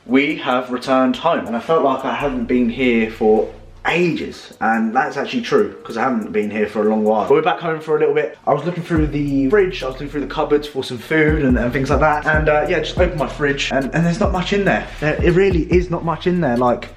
we have returned home, and I felt like I haven't been here for ages, and that's actually true because I haven't been here for a long while. But we're back home for a little bit. I was looking through the fridge, I was looking through the cupboards for some food and things like that, and yeah, just opened my fridge, and there's not much in there. It really is not much in there. Like,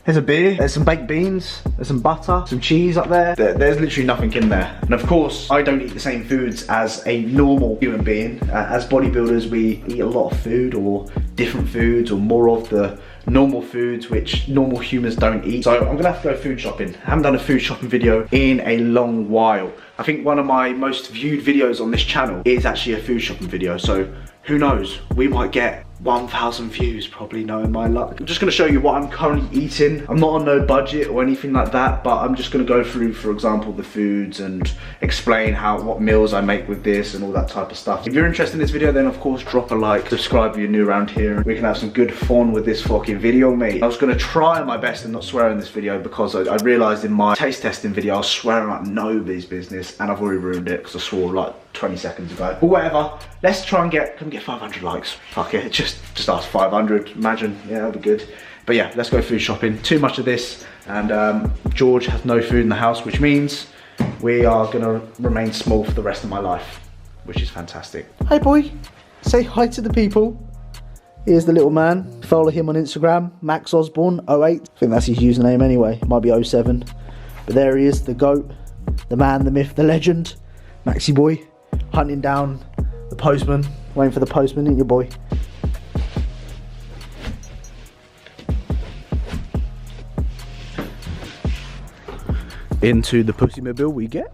there's a beer, there's some baked beans, there's some butter, some cheese up there. There's literally nothing in there. And of course, I don't eat the same foods as a normal human being. As bodybuilders, we eat a lot of food, or different foods, or more of the normal foods which normal humans don't eat. So I'm gonna have to go food shopping. I haven't done a food shopping video in a long while. I think one of my most viewed videos on this channel is actually a food shopping video. So who knows, we might get 1,000 views, probably, knowing my luck. I'm just gonna show you what I'm currently eating. I'm not on no budget or anything like that, but I'm just gonna go through, for example, the foods and explain what meals I make with this and all that type of stuff. If you're interested in this video, then of course drop a like, subscribe if you're new around here, and we can have some good fun with this fucking video, mate. I was gonna try my best and not swear in this video because I realized in my taste testing video I was swearing like nobody's business, and I've already ruined it because I swore like 20 seconds ago. But whatever, let's try and can we get 500 likes? Fuck it, just ask 500, imagine, yeah, that'll be good. But yeah, let's go food shopping. Too much of this, and George has no food in the house, which means we are gonna remain small for the rest of my life, which is fantastic. Hey boy, say hi to the people. Here's the little man. Follow him on Instagram, Max Osborne 08. I think that's his username anyway, it might be 07. But there he is, the GOAT, the man, the myth, the legend, Maxi boy, hunting down the postman, waiting for the postman, ain't your boy? Into the pussy-mobile we get.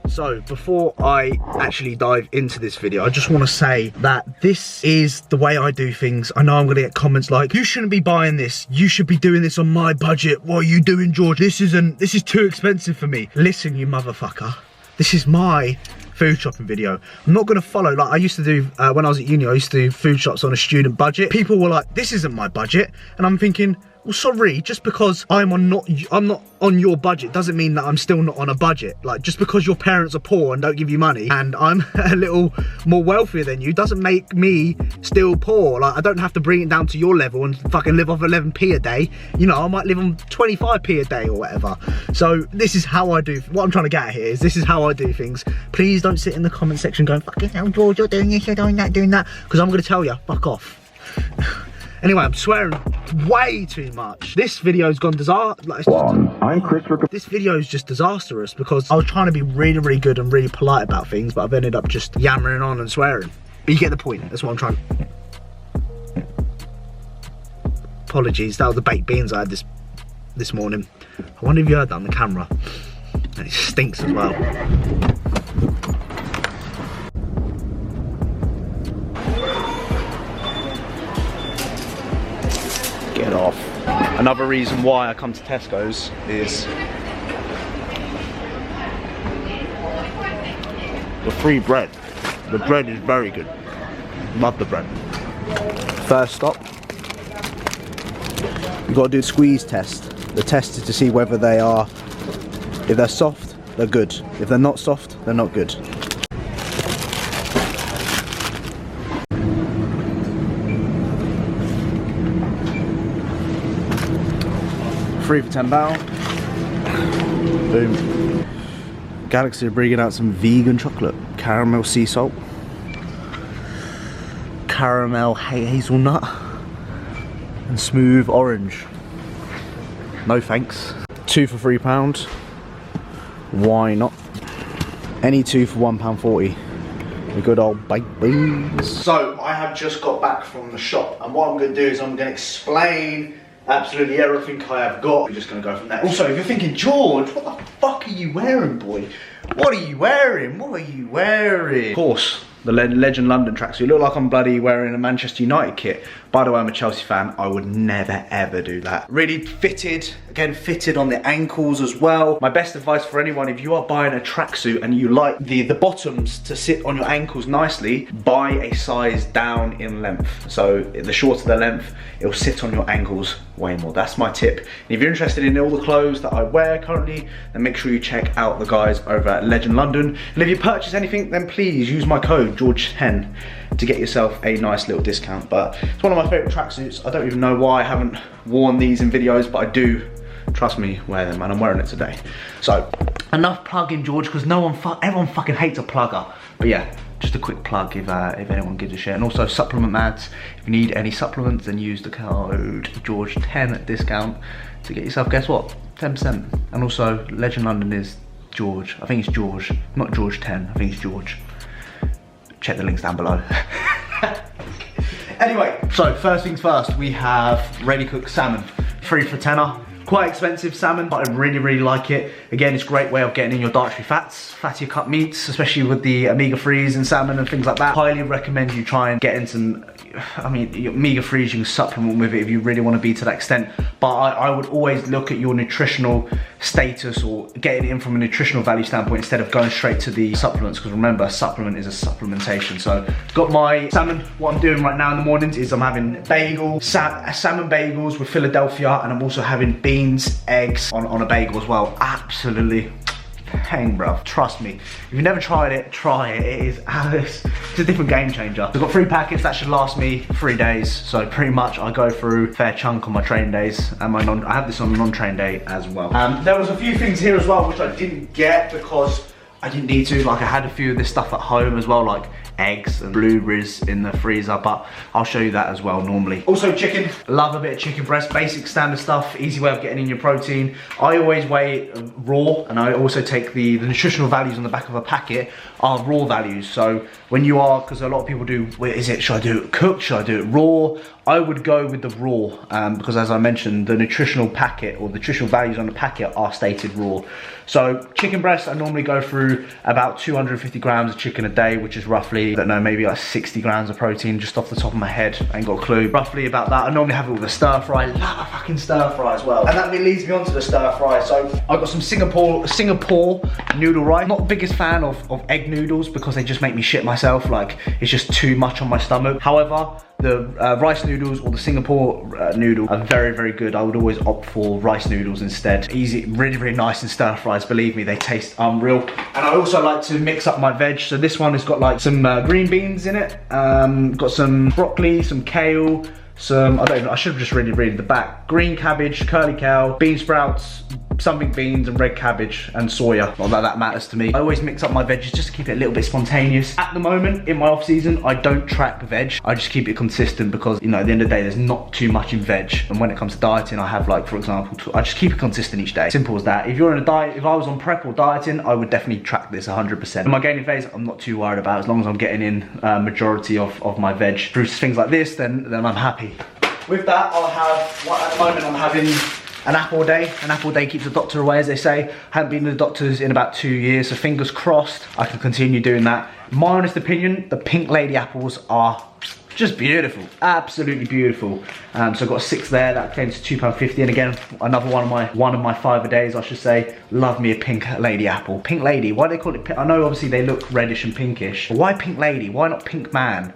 So before I actually dive into this video, I just want to say that this is the way I do things. I know I'm going to get comments like, you shouldn't be buying this, you should be doing this on my budget, what are you doing, George? This is too expensive for me. Listen, you motherfucker, this is my food shopping video. I'm not going to follow, like I used to do when I was at uni, I used to do food shops on a student budget. People were like, this isn't my budget, and I'm thinking, well, sorry, just because I'm not on your budget doesn't mean that I'm still not on a budget. Like, just because your parents are poor and don't give you money and I'm a little more wealthier than you doesn't make me still poor. Like, I don't have to bring it down to your level and fucking live off 11p a day. You know, I might live on 25p a day or whatever. So this is how I do, what I'm trying to get at here is this is how I do things. Please don't sit in the comment section going, fucking hell, George, you're doing this, you're doing that, because I'm going to tell you, fuck off. Anyway, I'm swearing way too much. This video's gone disastrous. I'm Chris. This video is just disastrous because I was trying to be really, really good and really polite about things, but I've ended up just yammering on and swearing. But you get the point. That's what I'm trying. Apologies. That was the baked beans I had this morning. I wonder if you heard that on the camera. And it stinks as well. Get off. Another reason why I come to Tesco's is the free bread. The bread is very good. Love the bread. First stop, you've got to do the squeeze test. The test is to see whether they are, if they're soft, they're good. If they're not soft, they're not good. Free for £10. Boom. Galaxy are bringing out some vegan chocolate. Caramel sea salt. Caramel hazelnut. And smooth orange. No thanks. 2 for £3. Why not? Any 2 for £1.40. The good old baked beans. So I have just got back from the shop, and what I'm going to do is I'm going to explain absolutely everything I have got. We're just going to go from there. Also, if you're thinking, George, what the fuck are you wearing, boy? What are you wearing? What are you wearing? Of course, the Legend London tracksuit. You look like I'm bloody wearing a Manchester United kit. By the way, I'm a Chelsea fan. I would never, ever do that. Really fitted. Again, fitted on the ankles as well. My best advice for anyone, if you are buying a tracksuit and you like the bottoms to sit on your ankles nicely, buy a size down in length. So the shorter the length, it'll sit on your ankles way more. That's my tip. And if you're interested in all the clothes that I wear currently, then make sure you check out the guys over at Legend London. And if you purchase anything, then please use my code, George10. to get yourself a nice little discount. But it's one of my favorite tracksuits. I don't even know why I haven't worn these in videos, but I do, trust me, wear them, and I'm wearing it today. So enough plugging, George, because everyone fucking hates a plugger. But yeah, just a quick plug if anyone gives a shit. And also supplement mads, if you need any supplements, then use the code George10 discount to get yourself, guess what, 10%. And also Legend London is George. I think it's George, not George 10. I think it's George. Check the links down below. Anyway, so first things first, we have ready cooked salmon, 3 for £10. Quite expensive salmon, but I really, really like it. Again, it's a great way of getting in your dietary fats, fattier cut meats, especially with the omega-3s in salmon and things like that. Highly recommend you try and get in some, I mean, omega-3s, you can supplement with it if you really want to be to that extent. But I would always look at your nutritional status or getting it in from a nutritional value standpoint instead of going straight to the supplements, because remember, a supplement is a supplementation. So got my salmon. What I'm doing right now in the mornings is I'm having salmon bagels with Philadelphia, and I'm also having beans, eggs on a bagel as well. Absolutely hang, bruv. Trust me. If you've never tried it, try it. It's a different game changer. I've got 3 packets that should last me 3 days. So pretty much I go through a fair chunk on my train days, and I have this on a non-train day as well. There was a few things here as well which I didn't get because I didn't need to. Like, I had a few of this stuff at home as well, like eggs and blueberries in the freezer, but I'll show you that as well normally. Also chicken, love a bit of chicken breast, basic standard stuff, easy way of getting in your protein. I always weigh it raw, and I also take the nutritional values on the back of a packet are raw values. So when you are, because a lot of people do, where is it, should I do it cooked, should I do it raw? I would go with the raw, because as I mentioned, the nutritional packet or nutritional values on the packet are stated raw. So chicken breast, I normally go through about 250 grams of chicken a day, which is roughly, I don't know, maybe like 60 grams of protein, just off the top of my head. I ain't got a clue. Roughly about that. I normally have it with a stir fry. Love a fucking stir fry as well. And that leads me on to the stir fry. So I've got some Singapore noodle rice. Not the biggest fan of egg noodles because they just make me shit myself. Like, it's just too much on my stomach. However, the rice noodles or the Singapore noodle are very, very good. I would always opt for rice noodles instead. Easy, really, really nice in stir fries. Believe me, they taste unreal. And I also like to mix up my veg. So this one has got like some green beans in it. Got some broccoli, some kale, some, I don't know, I should have just really read the back. Green cabbage, curly kale, bean sprouts, something beans, and red cabbage and soya. Not that that matters to me. I always mix up my veggies just to keep it a little bit spontaneous. At the moment, in my off season, I don't track veg. I just keep it consistent because, you know, at the end of the day, there's not too much in veg. And when it comes to dieting, I have, like, for example, I just keep it consistent each day. Simple as that. If you're in a diet, if I was on prep or dieting, I would definitely track this 100%. In my gaining phase, I'm not too worried about. As long as I'm getting in majority of my veg through things like this, then I'm happy. With that, I'll have, well, at the moment, I'm having an apple a day. An apple a day keeps the doctor away, as they say. Haven't been to the doctors in about 2 years, so fingers crossed I can continue doing that. My honest opinion, the pink lady apples are just beautiful, absolutely beautiful. So I've got 6 there, that came to £2.50, and again, another one of my 5 a days, I should say. Love me a pink lady apple. Pink lady, why do they call it pink? I know obviously they look reddish and pinkish, but why pink lady? Why not pink man?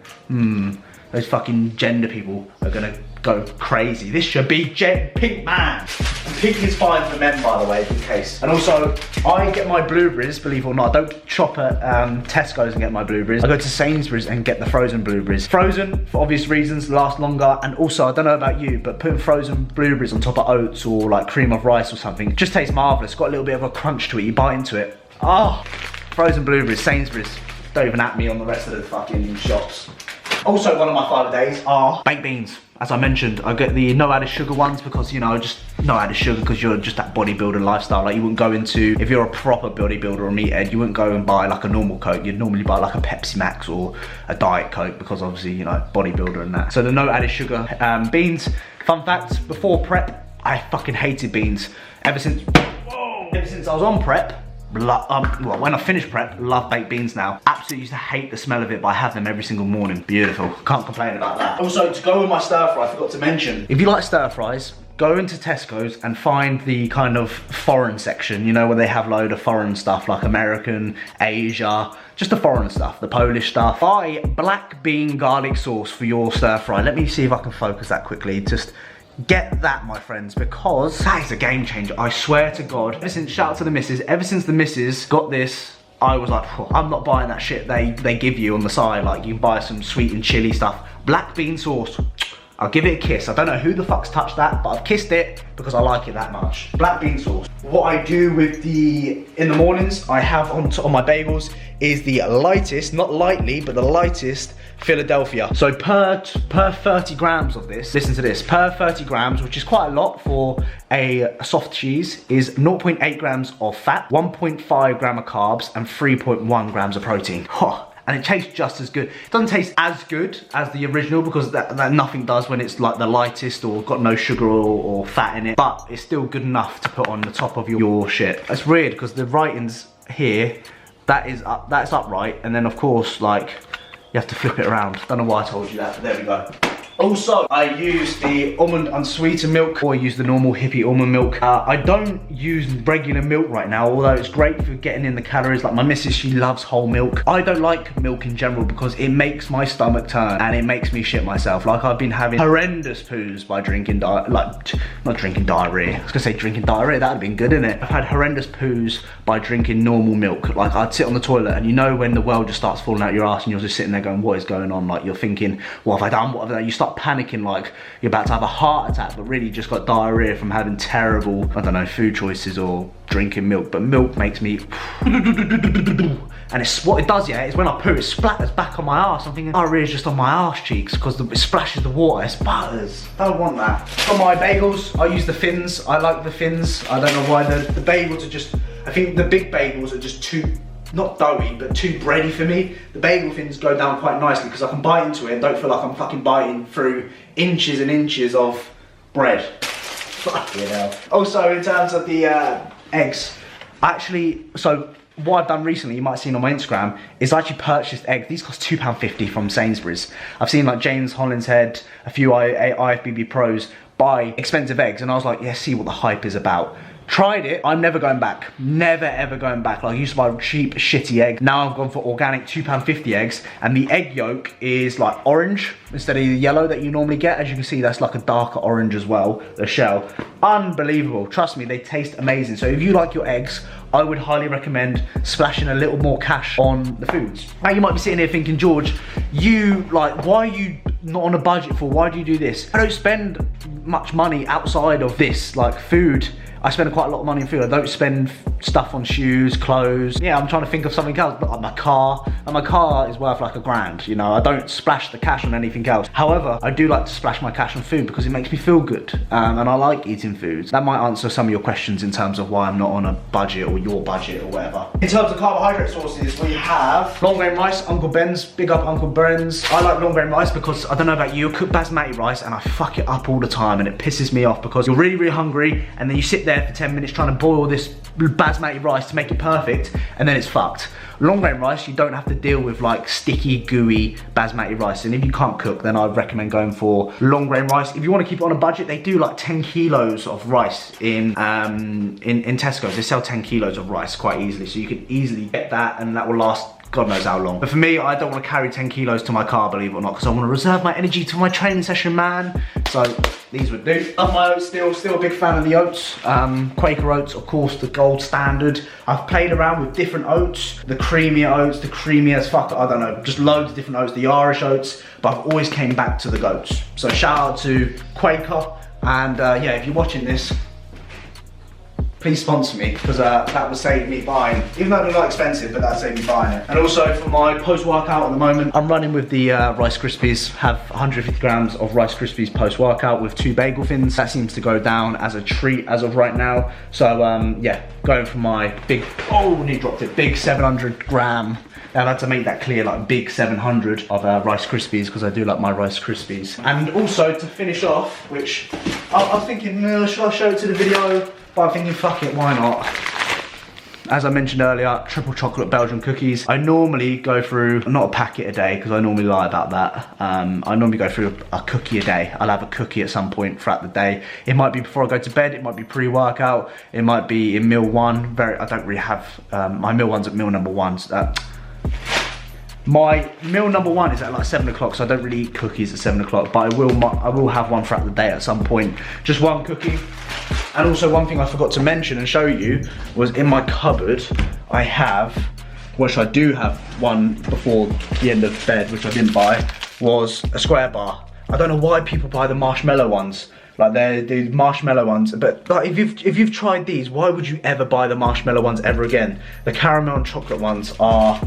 Those fucking gender people are gonna go crazy. This should be pink man. And pink is fine for men, by the way, in case. And also, I get my blueberries, believe it or not. I don't shop at Tesco's and get my blueberries. I go to Sainsbury's and get the frozen blueberries. Frozen, for obvious reasons, last longer. And also, I don't know about you, but putting frozen blueberries on top of oats or like cream of rice or something just tastes marvelous. Got a little bit of a crunch to it. You bite into it. Oh, frozen blueberries, Sainsbury's. Don't even at me on the rest of the fucking shops. Also, one of my 5 a days are baked beans. As I mentioned, I get the no added sugar ones because, you know, just no added sugar because you're just that bodybuilder lifestyle. Like, you wouldn't go into, if you're a proper bodybuilder or meathead, you wouldn't go and buy like a normal Coke. You'd normally buy like a Pepsi Max or a Diet Coke because obviously, you know, bodybuilder and that. So the no added sugar beans. Fun fact, before prep, I fucking hated beans. Ever since I was on prep, well, when I finish prep, love baked beans now. Absolutely used to hate the smell of it, but I have them every single morning. Beautiful. Can't complain about that. Also, to go with my stir fry, I forgot to mention, if you like stir fries, go into Tesco's and find the kind of foreign section, you know, where they have a load of foreign stuff like American, Asia, just the foreign stuff, the Polish stuff. Buy black bean garlic sauce for your stir fry. Let me see if I can focus that quickly. Just get that, my friends, because that is a game changer. I swear to God. Shout out to the missus. Ever since the missus got this I was like, I'm not buying that shit they give you on the side. Like, you can buy some sweet and chili stuff. Black bean sauce, I'll give it a kiss. I don't know who the fuck's touched that, but I've kissed it because I like it that much. Black bean sauce. What I do with in the mornings, I have on my bagels is the lightest, not lightly, but the lightest Philadelphia. So per 30 grams of this, listen to this, per 30 grams, which is quite a lot for a soft cheese, is 0.8 grams of fat, 1.5 gram of carbs, and 3.1 grams of protein. And it tastes just as good. It doesn't taste as good as the original because that nothing does when it's like the lightest or got no sugar or fat in it, but it's still good enough to put on the top of your shit. It's weird because the writings here, that's upright, and then of course, like, you have to flip it around. Don't know why I told you that, but there we go. Also, I use the almond unsweetened milk, or I use the normal hippie almond milk. I don't use regular milk right now, although it's great for getting in the calories. Like my missus, she loves whole milk. I don't like milk in general because it makes my stomach turn and it makes me shit myself. Like, I've been having horrendous poos by drinking, not drinking diarrhea. I was gonna say drinking diarrhea, that'd have been good, innit? I've had horrendous poos by drinking normal milk. Like, I'd sit on the toilet and you know when the world just starts falling out your ass and you're just sitting there going, what is going on? Like, you're thinking, what have I done? What have I done? You start panicking like you're about to have a heart attack, but really just got diarrhea from having terrible, I don't know, food choices or drinking milk. But milk makes me and it's what it does, yeah, is when I poo, it splatters back on my ass. I'm thinking diarrhea's just on my arse cheeks because it splashes the water, it splatters. Don't want that. For my bagels, I use the fins. I like the fins. I don't know why the bagels are just, I think the big bagels are just too, not doughy, but too bready for me. The bagel fins go down quite nicely because I can bite into it and don't feel like I'm fucking biting through inches and inches of bread. Fucking hell. Also, in terms of the eggs, so what I've done recently, you might have seen on my Instagram, is I actually purchased eggs. These cost £2.50 from Sainsbury's. I've seen like James Hollinshead, a few IFBB pros buy expensive eggs, and I was like, yeah, see what the hype is about. Tried it, I'm never going back. Never ever going back. Like, I used to buy cheap, shitty egg. Now I've gone for organic £2.50 eggs, and the egg yolk is like orange instead of the yellow that you normally get. As you can see, that's like a darker orange as well, the shell. Unbelievable. Trust me, they taste amazing. So if you like your eggs, I would highly recommend splashing a little more cash on the foods. Now you might be sitting here thinking, George, why are you not on a budget for? Why do you do this? I don't spend much money outside of this, like food. I spend quite a lot of money on food. I don't spend stuff on shoes, clothes. Yeah, I'm trying to think of something else, but like my car. And my car is worth like £1,000, you know? I don't splash the cash on anything else. However, I do like to splash my cash on food because it makes me feel good. And I like eating foods. That might answer some of your questions in terms of why I'm not on a budget or your budget or whatever. In terms of carbohydrate sources, we have long grain rice, Uncle Ben's. Big up Uncle Ben's. I like long grain rice because, I don't know about you, I cook basmati rice and I fuck it up all the time and it pisses me off because you're really, really hungry and then you sit there for 10 minutes trying to boil this basmati rice to make it perfect and then it's fucked. Long grain rice, you don't have to deal with like sticky, gooey basmati rice, and if you can't cook, then I'd recommend going for long grain rice. If you want to keep it on a budget, they do like 10 kilos of rice in Tesco's. They sell 10 kilos of rice quite easily, so you can easily get that and that will last God knows how long. But for me, I don't want to carry 10 kilos to my car, believe it or not, because I want to reserve my energy to my training session, man. So these would do. Love my oats still a big fan of the oats. Quaker oats, of course, the gold standard. I've played around with different oats, the creamier oats, the creamy as fuck, I don't know, just loads of different oats, the Irish oats, but I've always came back to the goats. So shout out to Quaker, and yeah, if you're watching this, please sponsor me, because that would save me buying, even though they're not expensive, but that'd save me buying it. And also for my post-workout at the moment, I'm running with the Rice Krispies, have 150 grams of Rice Krispies post-workout with 2 bagel fins. That seems to go down as a treat as of right now. So yeah, going for my big, oh, knee dropped it, big 700 gram. I've had to make that clear, like big 700 of Rice Krispies, because I do like my Rice Krispies. And also to finish off, which I was thinking, should I show it to the video? But I'm thinking, fuck it, why not? As I mentioned earlier, triple chocolate Belgian cookies. I normally go through, not a packet a day, because I normally lie about that. I normally go through a cookie a day. I'll have a cookie at some point throughout the day. It might be before I go to bed, it might be pre-workout, it might be in meal one. I don't really have, my meal one's at meal number one. So my meal number one is at like 7 o'clock, so I don't really eat cookies at 7 o'clock, but I will have one throughout the day at some point. Just one cookie. And also one thing I forgot to mention and show you was in my cupboard, I have which I do have one before the end of bed, which I didn't buy, was a square bar. I don't know why people buy the marshmallow ones. Like they're the marshmallow ones, but like if you've tried these, why would you ever buy the marshmallow ones ever again? The caramel and chocolate ones are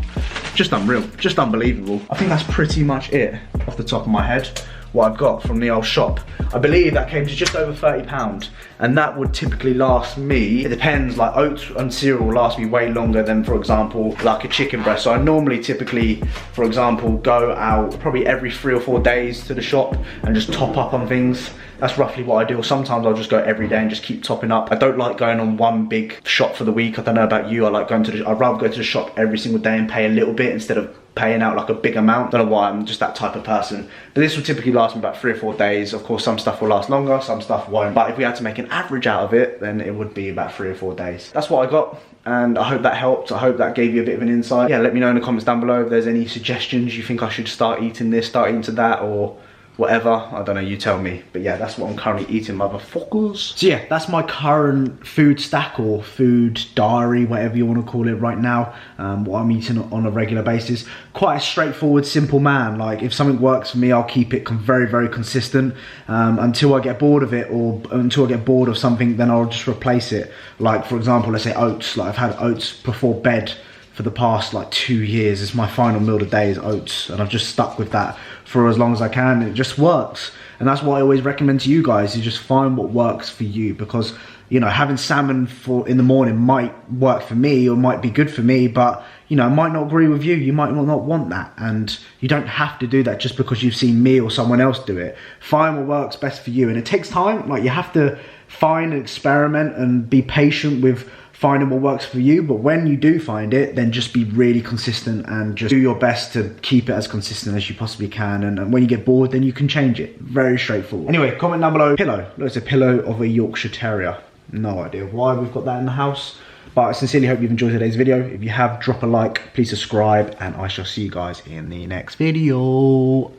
just unreal, just unbelievable. I think that's pretty much it off the top of my head, what I've got from the old shop. I believe that came to just over £30, and that would typically last me, it depends, like oats and cereal will last me way longer than, for example, like a chicken breast. So I normally typically, for example, go out probably every 3 or 4 days to the shop and just top up on things. That's roughly what I do. Or sometimes I'll just go every day and just keep topping up. I don't like going on one big shop for the week. I don't know about you. I like going to the, I'd rather go to the shop every single day and pay a little bit instead of paying out like a big amount. Don't know why, I'm just that type of person. But this will typically last me about 3 or 4 days. Of course, some stuff will last longer, some stuff won't. But if we had to make an average out of it, then it would be about 3 or 4 days. That's what I got, and I hope that helped. I hope that gave you a bit of an insight. Yeah, let me know in the comments down below if there's any suggestions you think I should start eating this, start eating that, or whatever. I don't know, you tell me. But yeah, that's what I'm currently eating, motherfuckers. So yeah, that's my current food stack or food diary, whatever you want to call it right now. What I'm eating on a regular basis. Quite a straightforward, simple man. Like if something works for me, I'll keep it very, very consistent until I get bored of it, or until I get bored of something, then I'll just replace it. Like for example, let's say oats. Like I've had oats before bed for the past like 2 years. It's my final meal of the day is oats, and I've just stuck with that for as long as I can, and it just works. And that's what I always recommend to you guys, is just find what works for you, because you know, having salmon in the morning might work for me or might be good for me, but you know, it might not agree with you. You might not want that, and you don't have to do that just because you've seen me or someone else do it. Find what works best for you, and it takes time. Like you have to find and experiment and be patient with finding what works for you. But when you do find it, then just be really consistent and just do your best to keep it as consistent as you possibly can. And when you get bored, then you can change it. Very straightforward. Anyway, comment down below. Pillow. It's a pillow of a Yorkshire Terrier. No idea why we've got that in the house, but I sincerely hope you've enjoyed today's video. If you have, drop a like, please subscribe, and I shall see you guys in the next video.